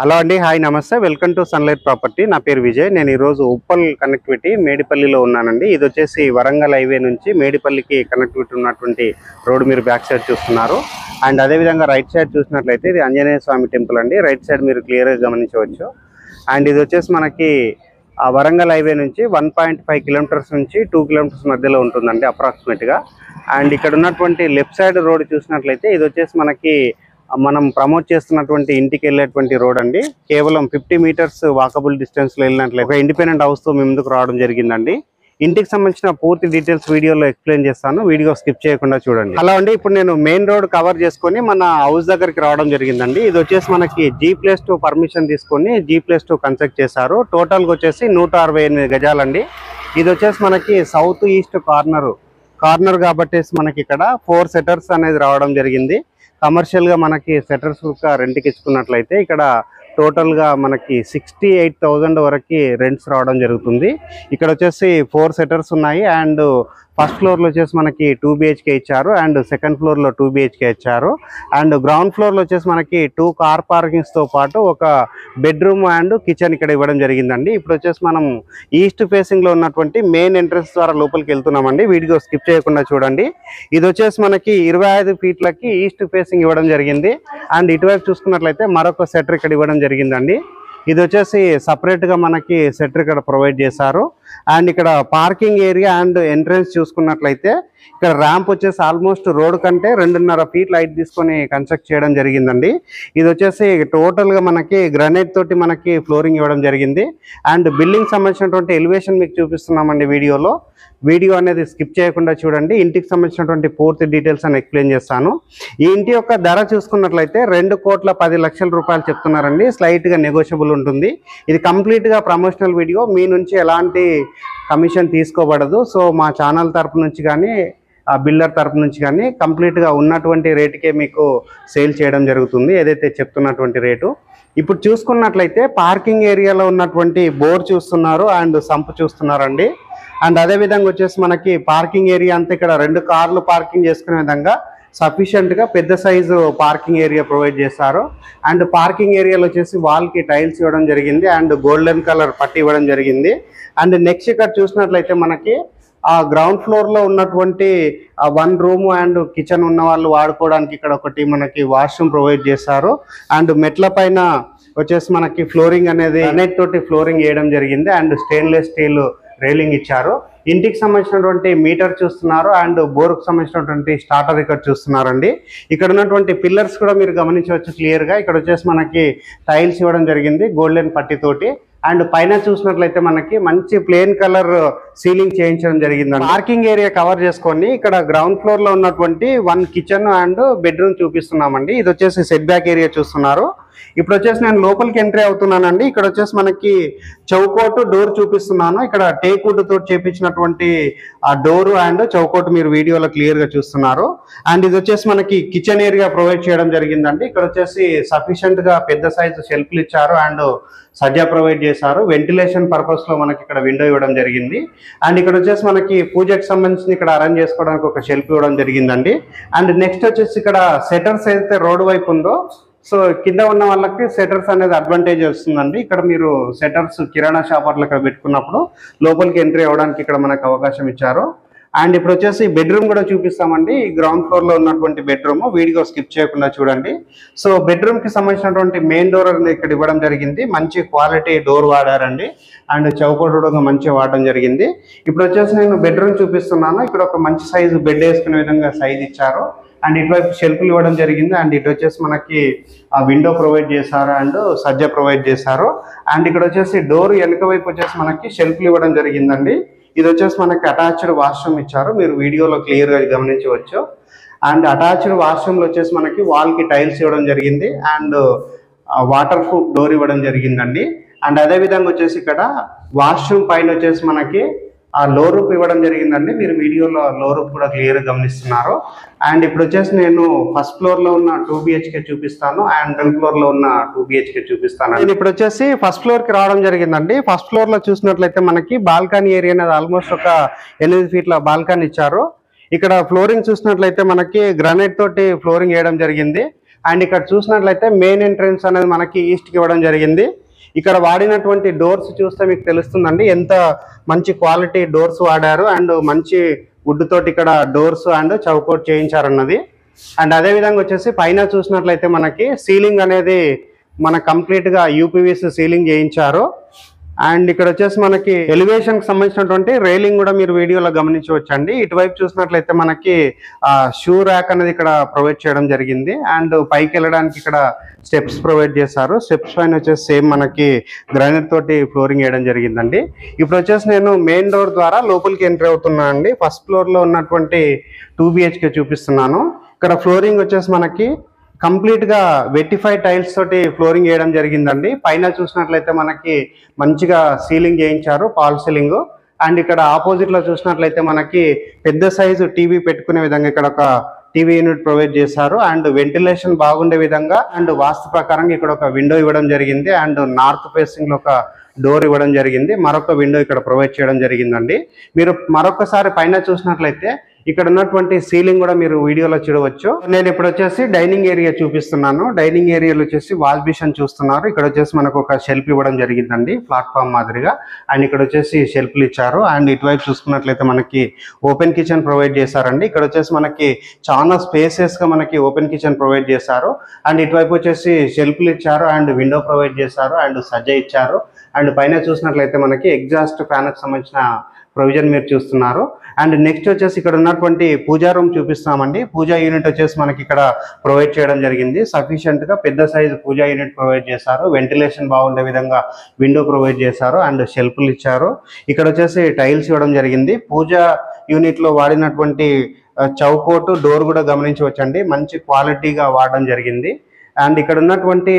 Hello అండి, hi నమస్తే, welcome to sunlight property. నా పేరు విజయ్. నేను ఈరోజు ఉప్పల్ కనెక్టివిటీ మేడిపల్లిలో ఉన్నానండి. ఇది వచ్చేసి వరంగల్ హైవే నుంచి మేడిపల్లికి కనెక్టివిటీ ఉన్నటువంటి రోడ్ మీరు బ్యాక్ సైడ్ చూస్తున్నారు. అండ్ అదేవిధంగా రైట్ సైడ్ చూసినట్లయితే ఇది ఆంజనేయ స్వామి టెంపుల్ అండి. రైట్ సైడ్ మీరు క్లియర్గా గమనించవచ్చు. అండ్ ఇది వచ్చేసి మనకి వరంగల్ హైవే నుంచి 1.5 కిలోమీటర్స్ నుంచి 2 కిలోమీటర్స్ మధ్యలో ఉంటుందండి అప్రాక్సిమేట్గా. అండ్ ఇక్కడ ఉన్నటువంటి లెఫ్ట్ సైడ్ రోడ్ చూసినట్లయితే ఇది వచ్చేసి మనకి మనం ప్రమోట్ చేస్తున్నటువంటి ఇంటికి వెళ్ళేటువంటి రోడ్ అండి. కేవలం 50 మీటర్స్ వాకబుల్ డిస్టెన్స్ లో వెళ్ళినట్లయితే ఇండిపెండెంట్ హౌస్ తో మీ ముందుకు రావడం జరిగిందండి. ఇంటికి సంబంధించిన పూర్తి డీటెయిల్స్ వీడియోలో ఎక్స్ప్లెయిన్ చేస్తాను, వీడియో స్కిప్ చేయకుండా చూడండి. హలో అండి, ఇప్పుడు నేను మెయిన్ రోడ్ కవర్ చేసుకొని మన హౌస్ దగ్గరికి రావడం జరిగిందండి. ఇది వచ్చేసి మనకి G+2 పర్మిషన్ తీసుకొని G+2 కన్స్ట్రక్ట్ చేశారు. టోటల్గా వచ్చేసి 168 గజాలండి. ఇది వచ్చేసి మనకి సౌత్ ఈస్ట్ కార్నర్ కాబట్టి మనకి ఇక్కడ 4 సెటర్స్ అనేది రావడం జరిగింది. కమర్షియల్ గా మనకి సెటర్స్ రెంట్కి ఇచ్చుకున్నట్లయితే ఇక్కడ టోటల్ గా మనకి 68,000 వరకు రెంట్స్ రావడం జరుగుతుంది. ఇక్కడ వచ్చేసి 4 సెటర్స్ ఉన్నాయి. అండ్ ఫస్ట్ ఫ్లోర్ లో వచ్చేసి మనకి 2 BHK ఇచ్చారు. అండ్ సెకండ్ ఫ్లోర్ లో 2 BHK ఇచ్చారు. అండ్ గ్రౌండ్ ఫ్లోర్ లో వచ్చేసి మనకి 2 కార్ పార్కింగ్స్ తో పాటు ఒక బెడ్రూమ్ అండ్ కిచెన్ ఇక్కడ ఇవ్వడం జరిగిందండి. ఇప్పుడు వచ్చేసి మనం ఈస్ట్ ఫేసింగ్ లో ఉన్నటువంటి మెయిన్ ఎంట్రన్స్ ద్వారా లోపలికి వెళ్తున్నామండి. వీడియో స్కిప్ చేయకుండా చూడండి. ఇది వచ్చేసి మనకి 25 ఫీట్లకి ఈస్ట్ ఫేసింగ్ ఇవ్వడం జరిగింది. అండ్ ఇటువైపు చూసుకున్నట్లయితే మరొక సెటర్ ఇక్కడ ఇవ్వడం జరిగిందండి. ఇది వచ్చేసి సపరేట్ గా మనకి సెటర్ ఇక్కడ ప్రొవైడ్ చేశారు. అండ్ ఇక్కడ పార్కింగ్ ఏరియా అండ్ ఎంట్రన్స్ చూసుకున్నట్లయితే ఇక్కడ ర్యాంప్ వచ్చేసి ఆల్మోస్ట్ రోడ్ కంటే 2.5 ఫీట్ హైట్ తీసుకొని కన్స్ట్రక్ట్ చేయడం జరిగిందండి. ఇది వచ్చేసి టోటల్ గా మనకి గ్రానైట్ తోటి మనకి ఫ్లోరింగ్ ఇవ్వడం జరిగింది. అండ్ బిల్డింగ్ సంబంధించినటువంటి ఎలివేషన్ మీకు చూపిస్తున్నామండి వీడియోలో. వీడియో అనేది స్కిప్ చేయకుండా చూడండి. ఇంటికి సంబంధించినటువంటి పూర్తి డీటెయిల్స్ అని ఎక్స్ప్లెయిన్ చేస్తాను. ఈ ఇంటి యొక్క ధర చూసుకున్నట్లయితే 2,10,00,000 రూపాయలు చెప్తున్నారండి. స్లైట్ గా నెగోషియబుల్ ఉంటుంది. ఇది కంప్లీట్ గా ప్రమోషనల్ వీడియో, మీ నుంచి ఎలాంటి కమిషన్ తీసుకోబడదు. సో మా ఛానల్ తరపు నుంచి కానీ బిల్డర్ తరపు నుంచి కానీ కంప్లీట్ గా ఉన్నటువంటి రేటుకే మీకు సేల్ చేయడం జరుగుతుంది, ఏదైతే చెప్తున్నటువంటి రేటు. ఇప్పుడు చూసుకున్నట్లయితే పార్కింగ్ ఏరియాలో ఉన్నటువంటి బోర్ చూస్తున్నారు అండ్ సంప్ చూస్తున్నారండి. అండ్ అదే విధంగా వచ్చేసి మనకి పార్కింగ్ ఏరియా అంతా ఇక్కడ 2 కార్లు పార్కింగ్ చేసుకునే విధంగా సఫిషియెంట్ గా పెద్ద సైజు పార్కింగ్ ఏరియా ప్రొవైడ్ చేస్తారు. అండ్ పార్కింగ్ ఏరియాలో వచ్చేసి వాల్ కి టైల్స్ ఇవ్వడం జరిగింది. అండ్ గోల్డెన్ కలర్ పట్టి ఇవ్వడం జరిగింది. అండ్ నెక్స్ట్ ఇక్కడ చూసినట్లయితే మనకి ఆ గ్రౌండ్ ఫ్లోర్ లో ఉన్నటువంటి 1 రూమ్ అండ్ కిచెన్ ఉన్న వాళ్ళు వాడుకోవడానికి ఇక్కడ ఒకటి మనకి వాష్రూమ్ ప్రొవైడ్ చేస్తారు. అండ్ మెట్ల పైన వచ్చేసి మనకి ఫ్లోరింగ్ అనేది గ్రానైట్ తోటి ఫ్లోరింగ్ వేయడం జరిగింది. అండ్ స్టెయిన్లెస్ స్టీల్ రైలింగ్ ఇచ్చారు. ఇంటికి సంబంధించినటువంటి మీటర్ చూస్తున్నారు. అండ్ బోర్కు సంబంధించినటువంటి స్టార్టర్ ఇక్కడ చూస్తున్నారండి. ఇక్కడ ఉన్నటువంటి పిల్లర్స్ కూడా మీరు గమనించవచ్చు క్లియర్ గా. ఇక్కడ వచ్చేసి మనకి టైల్స్ ఇవ్వడం జరిగింది గోల్డెన్ పట్టితోటి. అండ్ పైన చూసినట్లయితే మనకి మంచి ప్లెయిన్ కలర్ సీలింగ్ చేయించడం జరిగిందండి. పార్కింగ్ ఏరియా కవర్ చేసుకొని ఇక్కడ గ్రౌండ్ ఫ్లోర్ లో ఉన్నటువంటి 1 కిచెన్ అండ్ బెడ్రూమ్ చూపిస్తున్నామండి. ఇది వచ్చేసి సెట్ బ్యాక్ ఏరియా చూస్తున్నారు. ఇప్పుడు వచ్చేసి నేను లోపలికి ఎంట్రీ అవుతున్నానండి. ఇక్కడ వచ్చేసి మనకి చౌకోటు డోర్ చూపిస్తున్నాను. ఇక్కడ టేక్వుడ్ తోటి చేపించినటువంటి ఆ డోర్ అండ్ చౌకోటు మీరు వీడియోలో క్లియర్ గా చూస్తున్నారు. అండ్ ఇది వచ్చేసి మనకి కిచెన్ ఏరియా ప్రొవైడ్ చేయడం జరిగిందండి. ఇక్కడ వచ్చేసి సఫిషియెంట్ గా పెద్ద సైజు షెల్ఫ్లు ఇచ్చారు. అండ్ సజ్జా ప్రొవైడ్ చేశారు. వెంటిలేషన్ పర్పస్ లో మనకి ఇక్కడ విండో ఇవ్వడం జరిగింది. అండ్ ఇక్కడ వచ్చేసి మనకి పూజకు సంబంధించి ఇక్కడ అరేంజ్ చేసుకోవడానికి ఒక షెల్ఫ్ ఇవ్వడం జరిగిందండి. అండ్ నెక్స్ట్ వచ్చేసి ఇక్కడ సెటర్స్ అయితే రోడ్ వైపు ఉందో సో కింద ఉన్న వాళ్ళకి సెటర్స్ అనేది అడ్వాంటేజ్ వస్తుందండి. ఇక్కడ మీరు సెటర్స్ కిరాణా షాపర్లు ఇక్కడ పెట్టుకున్నప్పుడు లోపలికి ఎంట్రీ అవ్వడానికి ఇక్కడ మనకు అవకాశం ఇచ్చారు. అండ్ ఇప్పుడు వచ్చేసి బెడ్రూమ్ కూడా చూపిస్తామండి. గ్రౌండ్ ఫ్లోర్ లో ఉన్నటువంటి బెడ్రూమ్ వీడియో స్కిప్ చేయకుండా చూడండి. సో బెడ్రూమ్ కి సంబంధించినటువంటి మెయిన్ డోర్ అనేది ఇక్కడ ఇవ్వడం జరిగింది. మంచి క్వాలిటీ డోర్ వాడారండి. అండ్ చౌకోట్ కూడా మంచిగా వాడడం జరిగింది. ఇప్పుడు వచ్చేసి నేను బెడ్రూమ్ చూపిస్తున్నాను. ఇక్కడ ఒక మంచి సైజు బెడ్ వేసుకునే విధంగా సైజ్ ఇచ్చారు. అండ్ ఇటువైపు షెల్ఫ్లు ఇవ్వడం జరిగింది. అండ్ ఇటు వచ్చేసి మనకి ఆ విండో ప్రొవైడ్ చేశారు అండ్ సజ్జ ప్రొవైడ్ చేశారు. అండ్ ఇక్కడ వచ్చేసి డోర్ వెనుక వైపు వచ్చేసి మనకి షెల్ఫ్లు ఇవ్వడం జరిగిందండి. ఇది వచ్చేసి మనకి అటాచ్డ్ వాష్రూమ్ ఇచ్చారు, మీరు వీడియోలో క్లియర్ గా గమనించవచ్చు. అండ్ అటాచ్డ్ వాష్రూమ్ లో వచ్చేసి మనకి వాల్ కి టైల్స్ ఇవ్వడం జరిగింది. అండ్ వాటర్ ప్రూఫ్ డోర్ ఇవ్వడం జరిగిందండి. అండ్ అదే విధంగా వచ్చేసి ఇక్కడ వాష్రూమ్ పైన వచ్చేసి మనకి ఆ లో రూప్ ఇవ్వడం జరిగిందండి. మీరు వీడియోలో లో రూప్ కూడా క్లియర్ గా గమనిస్తున్నారు. అండ్ ఇప్పుడు వచ్చేసి నేను ఫస్ట్ ఫ్లోర్ లో ఉన్న 2 BHK చూపిస్తాను. అండ్ సెకండ్ ఫ్లోర్ లో ఉన్న 2 BHK చూపిస్తాను. నేను ఇప్పుడు వచ్చేసి ఫస్ట్ ఫ్లోర్ కి రావడం జరిగిందండి. ఫస్ట్ ఫ్లోర్ లో చూసినట్లయితే మనకి బాల్కనీ ఏరియా అనేది ఆల్మోస్ట్ ఒక 8 ఫీట్ల బాల్కనీ ఇచ్చారు. ఇక్కడ ఫ్లోరింగ్ చూసినట్లయితే మనకి గ్రానైట్ తోటి ఫ్లోరింగ్ వేయడం జరిగింది. అండ్ ఇక్కడ చూసినట్లయితే మెయిన్ ఎంట్రన్స్ అనేది మనకి ఈస్ట్కి ఇవ్వడం జరిగింది. ఇక్కడ వాడినటువంటి డోర్స్ చూస్తే మీకు తెలుస్తుందండి ఎంత మంచి క్వాలిటీ డోర్స్ వాడారు అండ్ మంచి వుడ్ తోటి ఇక్కడ డోర్స్ అండ్ చౌకోట్ చేయించారన్నది. అండ్ అదే విధంగా వచ్చేసి పైన చూసినట్లయితే మనకి సీలింగ్ అనేది మన కంప్లీట్ గా యూపీవీసీ సీలింగ్ చేయించారు. అండ్ ఇక్కడ వచ్చేసి మనకి ఎలివేషన్ కి సంబంధించినటువంటి రైలింగ్ కూడా మీరు వీడియోలో గమనించవచ్చండి. ఇటువైపు చూసినట్లయితే మనకి షూ ర్యాక్ అనేది ఇక్కడ ప్రొవైడ్ చేయడం జరిగింది. అండ్ పైకి వెళ్ళడానికి ఇక్కడ స్టెప్స్ ప్రొవైడ్ చేశారు. స్టెప్స్ పైన వచ్చేసి సేమ్ మనకి గ్రానైట్ తోటి ఫ్లోరింగ్ వేయడం జరిగిందండి. ఇప్పుడు వచ్చేసి నేను మెయిన్ డోర్ ద్వారా లోపలికి ఎంట్రీ అవుతున్నాను అండి. ఫస్ట్ ఫ్లోర్ లో ఉన్నటువంటి 2 BHK చూపిస్తున్నాను. ఇక్కడ ఫ్లోరింగ్ వచ్చేసి మనకి కంప్లీట్ గా వెట్టిఫై టైల్స్ తోటి ఫ్లోరింగ్ వేయడం జరిగిందండి. పైన చూసినట్లయితే మనకి మంచిగా సీలింగ్ చేయించారు, పాల్ సీలింగ్. అండ్ ఇక్కడ ఆపోజిట్ లో చూసినట్లయితే మనకి పెద్ద సైజు టీవీ పెట్టుకునే విధంగా ఇక్కడ ఒక టీవీ యూనిట్ ప్రొవైడ్ చేశారు. అండ్ వెంటిలేషన్ బాగుండే విధంగా అండ్ వాస్తు ప్రకారంగా ఇక్కడ ఒక విండో ఇవ్వడం జరిగింది. అండ్ నార్త్ ఫేసింగ్ లో ఒక డోర్ ఇవ్వడం జరిగింది. మరొక విండో ఇక్కడ ప్రొవైడ్ చేయడం జరిగిందండి. మీరు మరొకసారి పైన చూసినట్లయితే ఇక్కడ ఉన్నటువంటి సీలింగ్ కూడా మీరు వీడియోలో చూడవచ్చు. నేను ఇప్పుడు వచ్చేసి డైనింగ్ ఏరియా చూపిస్తున్నాను. డైనింగ్ ఏరియాలో వచ్చేసి వాష్ బేసిన్ చూస్తున్నారు. ఇక్కడ వచ్చేసి మనకు ఒక షెల్ఫ్ ఇవ్వడం జరిగిందండి, ప్లాట్ఫామ్ మాదిరిగా. అండ్ ఇక్కడ వచ్చేసి షెల్ఫ్లు ఇచ్చారు. అండ్ ఇటువైపు చూసుకున్నట్లయితే మనకి ఓపెన్ కిచెన్ ప్రొవైడ్ చేశారండి. ఇక్కడ వచ్చేసి మనకి చాలా స్పేసెస్ గా మనకి ఓపెన్ కిచెన్ ప్రొవైడ్ చేశారు. అండ్ ఇటువైపు వచ్చేసి షెల్ఫ్లు ఇచ్చారు అండ్ విండో ప్రొవైడ్ చేశారు అండ్ సజ్జ ఇచ్చారు. అండ్ పైన చూసినట్లయితే మనకి ఎగ్జాస్ట్ ఫ్యాన్ కి సంబంధించిన ప్రొవిజన్ మీరు చూస్తున్నారు. అండ్ నెక్స్ట్ వచ్చేసి ఇక్కడ ఉన్నటువంటి పూజా రూమ్ చూపిస్తామండి. పూజా యూనిట్ వచ్చేసి మనకి ఇక్కడ ప్రొవైడ్ చేయడం జరిగింది. సఫిషియెంట్ గా పెద్ద సైజు పూజా యూనిట్ ప్రొవైడ్ చేశారు. వెంటిలేషన్ బాగుండే విధంగా విండో ప్రొవైడ్ చేశారు అండ్ షెల్ఫ్లు ఇచ్చారు. ఇక్కడ వచ్చేసి టైల్స్ ఇవ్వడం జరిగింది. పూజా యూనిట్ లో వాడినటువంటి చౌకోటు డోర్ కూడా గమనించవచ్చండి, మంచి క్వాలిటీగా వాడడం జరిగింది. అండ్ ఇక్కడ ఉన్నటువంటి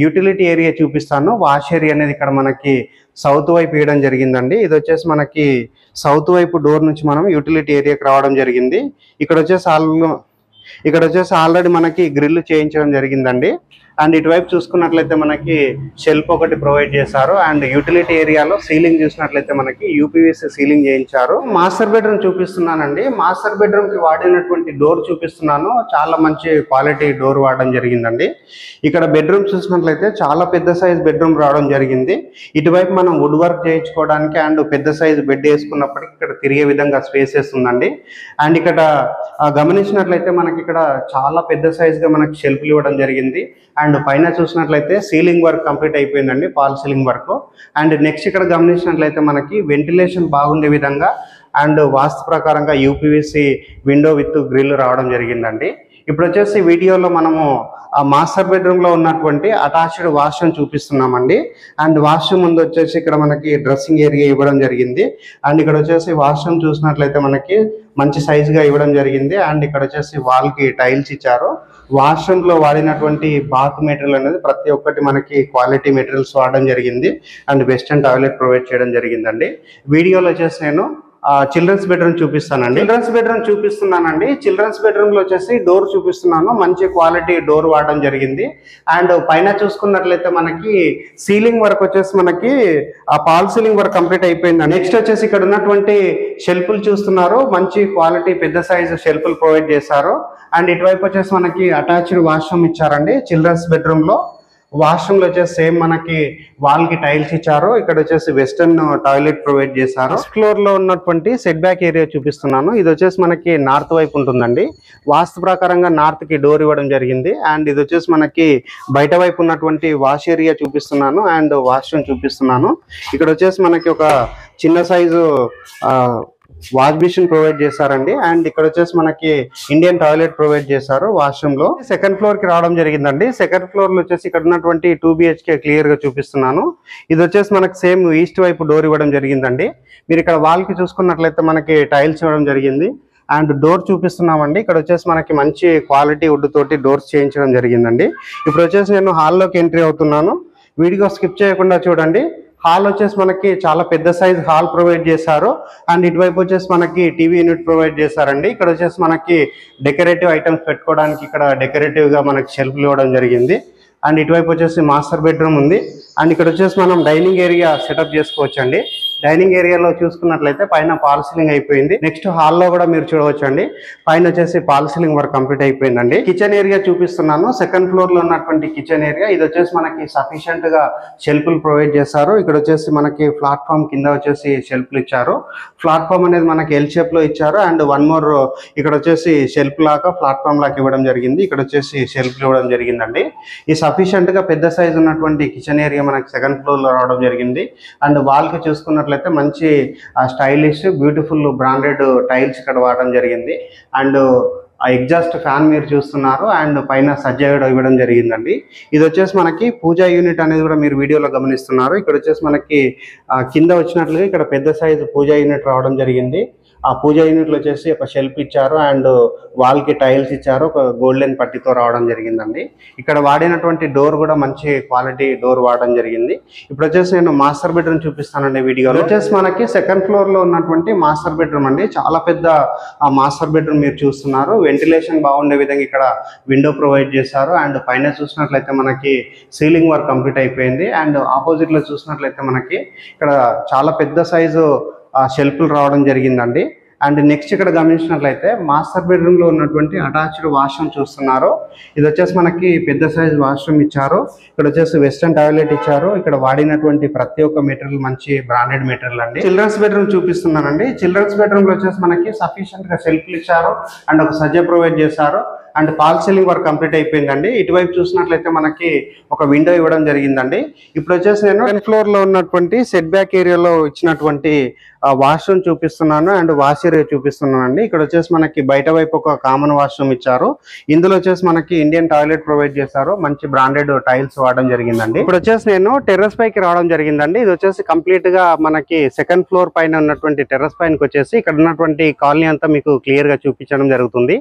యూటిలిటీ ఏరియా చూపిస్తాను. వాష్ ఏరియా అనేది ఇక్కడ మనకి సౌత్ వైపు వేయడం జరిగిందండి. ఇది వచ్చేసి మనకి సౌత్ వైపు డోర్ నుంచి మనం యూటిలిటీ ఏరియాకి రావడం జరిగింది. ఇక్కడ వచ్చేసి ఆల్రెడీ మనకి గ్రిల్ చేయించడం జరిగిందండి. అండ్ ఇటువైపు చూసుకున్నట్లయితే మనకి షెల్ఫ్ ఒకటి ప్రొవైడ్ చేశారు. అండ్ యూటిలిటీ ఏరియాలో సీలింగ్ చూసినట్లయితే మనకి యూపీవీసీ సీలింగ్ చేయించారు. మాస్టర్ బెడ్రూమ్ చూపిస్తున్నానండి. మాస్టర్ బెడ్రూమ్ కి వాడినటువంటి డోర్ చూపిస్తున్నాను. చాలా మంచి క్వాలిటీ డోర్ వాడడం జరిగిందండి. ఇక్కడ బెడ్రూమ్ చూసినట్లయితే చాలా పెద్ద సైజ్ బెడ్రూమ్ రావడం జరిగింది. ఇటువైపు మనం వుడ్ వర్క్ చేయించుకోవడానికి అండ్ పెద్ద సైజ్ బెడ్ వేసుకున్నప్పటికీ ఇక్కడ తిరిగే విధంగా స్పేసెస్ ఉందండి. అండ్ ఇక్కడ గమనించినట్లయితే మనకి ఇక్కడ చాలా పెద్ద సైజ్ గా మనకి షెల్ఫ్లు ఇవ్వడం జరిగింది. అండ్ పైన చూసినట్లయితే సీలింగ్ వర్క్ కంప్లీట్ అయిపోయిందండి, false ceiling work. And next ఇక్కడ గమనించినట్లయితే మనకి వెంటిలేషన్ బాగుండే విధంగా అండ్ వాస్తు ప్రకారంగా యూపీవీసీ విండో విత్ గ్రిల్ రావడం జరిగిందండి. ఇప్పుడు వచ్చేసి వీడియోలో మనము ఆ మాస్టర్ బెడ్రూమ్ లో ఉన్నటువంటి అటాచ్డ్ వాష్రూమ్ చూపిస్తున్నామండి. అండ్ వాష్రూమ్ ముందు వచ్చేసి ఇక్కడ మనకి డ్రెస్సింగ్ ఏరియా ఇవ్వడం జరిగింది. అండ్ ఇక్కడ వచ్చేసి వాష్రూమ్ చూసినట్లయితే మనకి మంచి సైజ్ గా ఇవ్వడం జరిగింది. అండ్ ఇక్కడ వచ్చేసి వాల్ కి టైల్స్ ఇచ్చారు. వాష్రూమ్ లో వాడినటువంటి బాత్ మెటీరియల్ అనేది ప్రతి ఒక్కటి మనకి క్వాలిటీ మెటీరియల్స్ వాడడం జరిగింది. అండ్ వెస్టర్న్ టాయిలెట్ ప్రొవైడ్ చేయడం జరిగిందండి. వీడియోలో వచ్చేసి నేను చిల్డ్రన్స్ బెడ్రూమ్ చూపిస్తానండి. చిల్డ్రన్స్ బెడ్రూమ్ లో వచ్చేసి డోర్ చూపిస్తున్నాను. మంచి క్వాలిటీ డోర్ వాడడం జరిగింది. అండ్ పైన చూసుకున్నట్లయితే మనకి సీలింగ్ వర్క్ వచ్చేసి మనకి ఆ పాల్ సీలింగ్ వర్క్ కంప్లీట్ అయిపోయింది. నెక్స్ట్ వచ్చేసి ఇక్కడ ఉన్నటువంటి షెల్ఫ్లు చూస్తున్నారు. మంచి క్వాలిటీ పెద్ద సైజు షెల్ఫ్లు ప్రొవైడ్ చేశారు. అండ్ ఇటువైపు వచ్చేసి మనకి అటాచ్డ్ వాష్రూమ్ ఇచ్చారండి. చిల్డ్రన్స్ బెడ్రూమ్ లో వాష్రూమ్ లో వచ్చేసి సేమ్ మనకి వాల్ కి టైల్స్ ఇచ్చారు. ఇక్కడ వచ్చేసి వెస్టర్న్ టాయిలెట్ ప్రొవైడ్ చేశారు. ఫస్ట్ ఫ్లోర్ లో ఉన్నటువంటి సెట్ బ్యాక్ ఏరియా చూపిస్తున్నాను. ఇది వచ్చేసి మనకి నార్త్ వైపు ఉంటుందండి. వాస్తు ప్రకారంగా నార్త్ కి డోర్ ఇవ్వడం జరిగింది. అండ్ ఇది వచ్చేసి మనకి బయట వైపు ఉన్నటువంటి వాష్ ఏరియా చూపిస్తున్నాను అండ్ వాష్రూమ్ చూపిస్తున్నాను. ఇక్కడ వచ్చేసి మనకి ఒక చిన్న సైజు వాష్ బేసిన్ ప్రొవైడ్ చేశారండి. అండ్ ఇక్కడ వచ్చేసి మనకి ఇండియన్ టాయిలెట్ ప్రొవైడ్ చేశారు వాష్రూమ్ లో. సెకండ్ ఫ్లోర్ కి రావడం జరిగిందండి. సెకండ్ ఫ్లోర్ లో వచ్చేసి ఇక్కడ ఉన్నటువంటి 2 BHK క్లియర్ గా చూపిస్తున్నాను. ఇది వచ్చేసి మనకి సేమ్ ఈస్ట్ వైపు డోర్ ఇవ్వడం జరిగిందండి. మీరు ఇక్కడ వాల్ కి చూసుకున్నట్లయితే మనకి టైల్స్ ఇవ్వడం జరిగింది. అండ్ డోర్ చూపిస్తున్నామండి. ఇక్కడ వచ్చేసి మనకి మంచి క్వాలిటీ వుడ్ తోటి డోర్స్ చేయించడం జరిగిందండి. ఇప్పుడు వచ్చేసి నేను హాల్లోకి ఎంట్రీ అవుతున్నాను. వీడియో స్కిప్ చేయకుండా చూడండి. హాల్ వచ్చేసి మనకి చాలా పెద్ద సైజ్ హాల్ ప్రొవైడ్ చేశారు. అండ్ ఇటువైపు వచ్చేసి మనకి టీవీ యూనిట్ ప్రొవైడ్ చేశారండి. ఇక్కడ వచ్చేసి మనకి డెకరేటివ్ ఐటమ్స్ పెట్టుకోవడానికి ఇక్కడ డెకరేటివ్ గా మనకి షెల్ఫ్లు ఇవ్వడం జరిగింది. అండ్ ఇటువైపు వచ్చేసి మాస్టర్ బెడ్రూమ్ ఉంది. అండ్ ఇక్కడ వచ్చేసి మనం డైనింగ్ ఏరియా సెటప్ చేసుకోవచ్చు అండి. డైనింగ్ ఏరియాలో చూసుకున్నట్లయితే పైన పాల్ సీలింగ్ అయిపోయింది. నెక్స్ట్ హాల్లో కూడా మీరు చూడవచ్చు అండి, పైన వచ్చేసి పాల్ సీలింగ్ వర్క్ కంప్లీట్ అయిపోయిందండి. కిచెన్ ఏరియా చూపిస్తున్నాను. సెకండ్ ఫ్లోర్ లో ఉన్నటువంటి కిచెన్ ఏరియా. ఇది వచ్చేసి మనకి సఫిషియెంట్ గా షెల్ఫ్లు ప్రొవైడ్ చేస్తారు. ఇక్కడ వచ్చేసి మనకి ప్లాట్ఫామ్ కింద వచ్చేసి షెల్ఫ్లు ఇచ్చారు. ప్లాట్ఫామ్ అనేది మనకి ఎల్ షేప్ లో ఇచ్చారు. అండ్ వన్ మోర్ ఇక్కడ వచ్చేసి షెల్ఫ్ లాగా ప్లాట్ఫామ్ లాగా ఇవ్వడం జరిగింది. ఇక్కడ వచ్చేసి షెల్ఫ్ ఇవ్వడం జరిగిందండి. ఈ సఫిషియెంట్ గా పెద్ద సైజ్ ఉన్నటువంటి కిచెన్ ఏరియా మనకి సెకండ్ ఫ్లోర్ లో రావడం జరిగింది. అండ్ వాల్ కి చూసుకున్నట్లయితే మంచి స్టైలిష్ బ్యూటిఫుల్ బ్రాండెడ్ టైల్స్ ఇక్కడ వాడడం జరిగింది. అండ్ ఆ ఎగ్జాస్ట్ ఫ్యాన్ మీరు చూస్తున్నారు. అండ్ పైన సజ్జ ఇవ్వడం జరిగిందండి. ఇది వచ్చేసి మనకి పూజా యూనిట్ అనేది కూడా మీరు వీడియోలో గమనిస్తున్నారు. ఇక్కడ వచ్చేసి మనకి కింద వచ్చినట్లుగా ఇక్కడ పెద్ద సైజు పూజా యూనిట్ రావడం జరిగింది. ఆ పూజా యూనిట్లో వచ్చేసి ఒక షెల్ఫ్ ఇచ్చారు. అండ్ వాల్ కి టైల్స్ ఇచ్చారు. ఒక గోల్డెన్ పట్టితో రావడం జరిగిందండి. ఇక్కడ వాడినటువంటి డోర్ కూడా మంచి క్వాలిటీ డోర్ వాడడం జరిగింది. ఇప్పుడు వచ్చేసి నేను మాస్టర్ బెడ్రూమ్ చూపిస్తానండి వీడియోలో. వచ్చేసి మనకి సెకండ్ ఫ్లోర్ లో ఉన్నటువంటి మాస్టర్ బెడ్రూమ్ అండి. చాలా పెద్ద ఆ మాస్టర్ బెడ్రూమ్ మీరు చూస్తున్నారు. వెంటిలేషన్ బాగుండే విధంగా ఇక్కడ విండో ప్రొవైడ్ చేశారు. అండ్ పైన చూసినట్లయితే మనకి సీలింగ్ వర్క్ కంప్లీట్ అయిపోయింది. అండ్ ఆపోజిట్ లో చూసినట్లయితే మనకి ఇక్కడ చాలా పెద్ద సైజు షెల్ఫ్లు రావడం జరిగిందండి. అండ్ నెక్స్ట్ ఇక్కడ గమనించినట్లయితే మాస్టర్ బెడ్రూమ్ లో ఉన్నటువంటి అటాచ్డ్ వాష్రూమ్ చూస్తున్నారు. ఇది వచ్చేసి మనకి పెద్ద సైజ్ వాష్రూమ్ ఇచ్చారు. ఇక్కడ వచ్చేసి వెస్టర్న్ టాయిలెట్ ఇచ్చారు. ఇక్కడ వాడినటువంటి ప్రతి ఒక్క మెటీరియల్ మంచి బ్రాండెడ్ మెటీరియల్ అండి. చిల్డ్రన్స్ బెడ్రూమ్ చూపిస్తున్నానండి. చిల్డ్రన్స్ బెడ్రూమ్ లో వచ్చేసి మనకి సఫిషియెంట్ గా షెల్ఫ్లు ఇచ్చారు. అండ్ ఒక సజ్జ ప్రొవైడ్ చేశారు. And false ceiling work complete అయిపోయిందండి. ఇటువైపు చూసినట్లయితే మనకి ఒక విండో ఇవ్వడం జరిగిందండి. ఇప్పుడు వచ్చేసి నేను 10th ఫ్లోర్ లో ఉన్నటువంటి సెట్ బ్యాక్ ఏరియాలో ఇచ్చినటువంటి వాష్రూమ్ చూపిస్తున్నాను. అండ్ వాష్ ఏరియా చూపిస్తున్నాను అండి. ఇక్కడ వచ్చేసి మనకి బయట వైపు ఒక కామన్ వాష్రూమ్ ఇచ్చారు. ఇందులో వచ్చేసి మనకి ఇండియన్ టాయిలెట్ ప్రొవైడ్ చేశారు. మంచి బ్రాండెడ్ టైల్స్ వాడడం జరిగిందండి. ఇప్పుడు వచ్చేసి నేను టెర్రస్ పైకి రావడం జరిగిందండి. ఇది వచ్చేసి కంప్లీట్ గా మనకి సెకండ్ ఫ్లోర్ పైన ఉన్నటువంటి టెర్రస్ పైనకి వచ్చేసి ఇక్కడ ఉన్నటువంటి కాలనీ అంతా మీకు క్లియర్ గా చూపించడం జరుగుతుంది.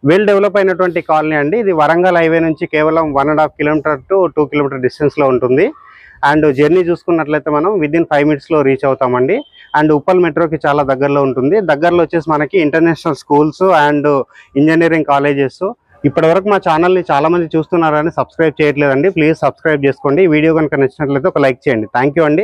వెల్ డెవలప్ అయినటువంటి కాలనీ అండి. ఇది వరంగల్ హైవే నుంచి కేవలం 1.5 కిలోమీటర్ టు 2 కిలోమీటర్ డిస్టెన్స్ లో ఉంటుంది. అండ్ జర్నీ చూసుకున్నట్లయితే మనం విదిన్ 5 minutes లో రీచ్ అవుతామండి. అండ్ ఉప్పల్ మెట్రోకి చాలా దగ్గరలో ఉంటుంది. దగ్గరలో వచ్చేసి మనకి international schools and engineering colleges. ఇప్పటి వరకు మా ఛానల్ని చాలా మంది చూస్తున్నారని సబ్స్క్రైబ్ చేయట్లేదండి. ప్లీజ్ సబ్స్క్రైబ్ చేసుకోండి. వీడియో కనుక నచ్చినట్లయితే ఒక లైక్ చేయండి. థ్యాంక్ యూ అండి.